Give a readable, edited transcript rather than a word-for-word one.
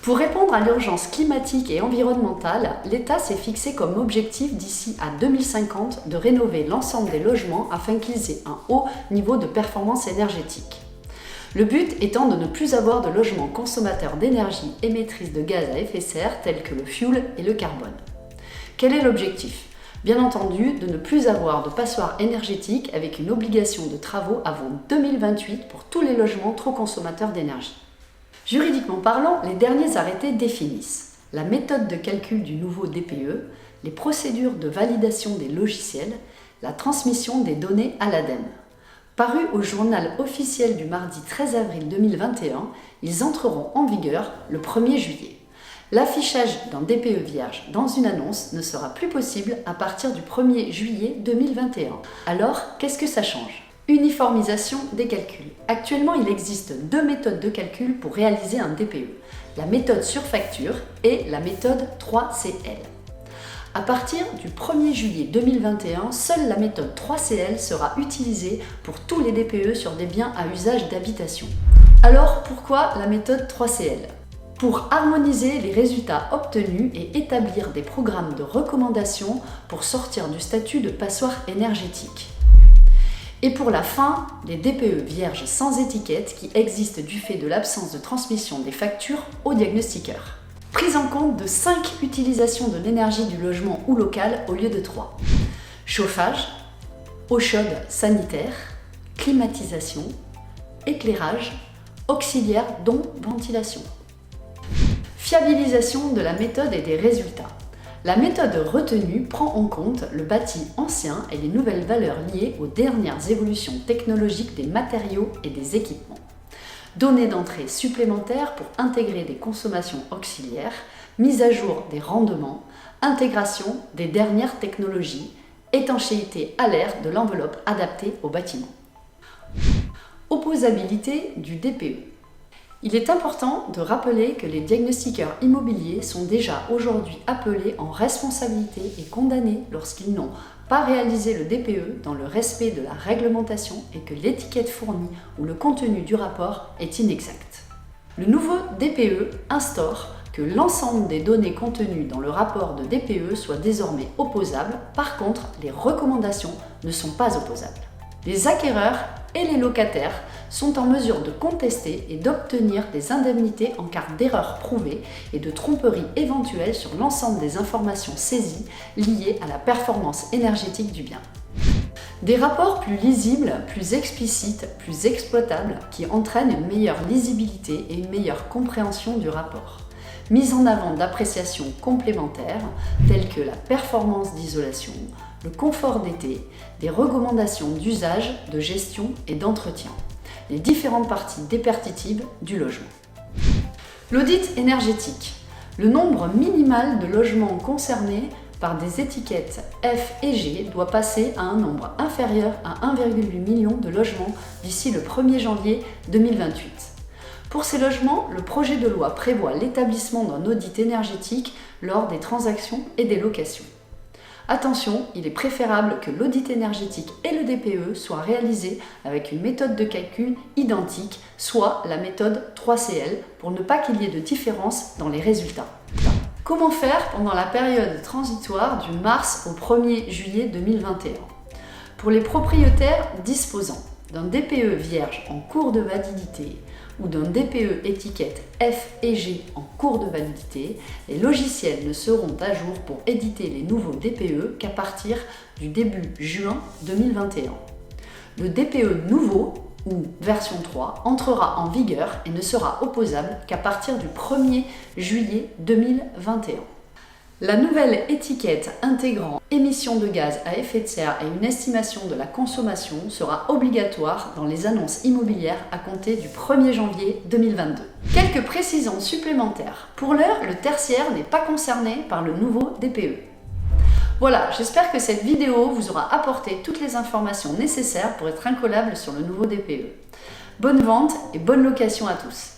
Pour répondre à l'urgence climatique et environnementale, l'État s'est fixé comme objectif d'ici à 2050 de rénover l'ensemble des logements afin qu'ils aient un haut niveau de performance énergétique. Le but étant de ne plus avoir de logements consommateurs d'énergie émettrices de gaz à effet de serre tels que le fioul et le carbone. Quel est l'objectif ? Bien entendu, de ne plus avoir de passoires énergétiques avec une obligation de travaux avant 2028 pour tous les logements trop consommateurs d'énergie. Juridiquement parlant, les derniers arrêtés définissent la méthode de calcul du nouveau DPE, les procédures de validation des logiciels, la transmission des données à l'ADEME. Parus au journal officiel du mardi 13 avril 2021, ils entreront en vigueur le 1er juillet. L'affichage d'un DPE vierge dans une annonce ne sera plus possible à partir du 1er juillet 2021. Alors, qu'est-ce que ça change ? Uniformisation des calculs. Actuellement, il existe deux méthodes de calcul pour réaliser un DPE, la méthode sur facture et la méthode 3CL. À partir du 1er juillet 2021, seule la méthode 3CL sera utilisée pour tous les DPE sur des biens à usage d'habitation. Alors, pourquoi la méthode 3CL ? Pour harmoniser les résultats obtenus et établir des programmes de recommandation pour sortir du statut de passoire énergétique. Et pour la fin des DPE vierges sans étiquette qui existent du fait de l'absence de transmission des factures au diagnostiqueur. Prise en compte de 5 utilisations de l'énergie du logement ou local au lieu de 3. Chauffage, eau chaude sanitaire, climatisation, éclairage, auxiliaire dont ventilation. Fiabilisation de la méthode et des résultats. La méthode retenue prend en compte le bâti ancien et les nouvelles valeurs liées aux dernières évolutions technologiques des matériaux et des équipements. Données d'entrée supplémentaires pour intégrer des consommations auxiliaires, mise à jour des rendements, intégration des dernières technologies, étanchéité à l'air de l'enveloppe adaptée au bâtiment. Opposabilité du DPE. Il est important de rappeler que les diagnostiqueurs immobiliers sont déjà aujourd'hui appelés en responsabilité et condamnés lorsqu'ils n'ont pas réalisé le DPE dans le respect de la réglementation et que l'étiquette fournie ou le contenu du rapport est inexact. Le nouveau DPE instaure que l'ensemble des données contenues dans le rapport de DPE soit désormais opposable. Par contre, les recommandations ne sont pas opposables. Les acquéreurs et les locataires sont en mesure de contester et d'obtenir des indemnités en cas d'erreur prouvée et de tromperie éventuelle sur l'ensemble des informations saisies liées à la performance énergétique du bien. Des rapports plus lisibles, plus explicites, plus exploitables qui entraînent une meilleure lisibilité et une meilleure compréhension du rapport. Mise en avant d'appréciations complémentaires telles que la performance d'isolation, le confort d'été, des recommandations d'usage, de gestion et d'entretien, les différentes parties dépertitives du logement. L'audit énergétique. Le nombre minimal de logements concernés par des étiquettes F et G doit passer à un nombre inférieur à 1,8 million de logements d'ici le 1er janvier 2028. Pour ces logements, le projet de loi prévoit l'établissement d'un audit énergétique lors des transactions et des locations. Attention, il est préférable que l'audit énergétique et le DPE soient réalisés avec une méthode de calcul identique, soit la méthode 3CL, pour ne pas qu'il y ait de différence dans les résultats. Comment faire pendant la période transitoire du mars au 1er juillet 2021 ? Pour les propriétaires disposant d'un DPE vierge en cours de validité ou d'un DPE étiquette F et G en cours de validité, les logiciels ne seront à jour pour éditer les nouveaux DPE qu'à partir du début juin 2021. Le DPE nouveau, ou version 3, entrera en vigueur et ne sera opposable qu'à partir du 1er juillet 2021. La nouvelle étiquette intégrant émissions de gaz à effet de serre et une estimation de la consommation sera obligatoire dans les annonces immobilières à compter du 1er janvier 2022. Quelques précisions supplémentaires. Pour l'heure, le tertiaire n'est pas concerné par le nouveau DPE. Voilà, j'espère que cette vidéo vous aura apporté toutes les informations nécessaires pour être incollable sur le nouveau DPE. Bonne vente et bonne location à tous.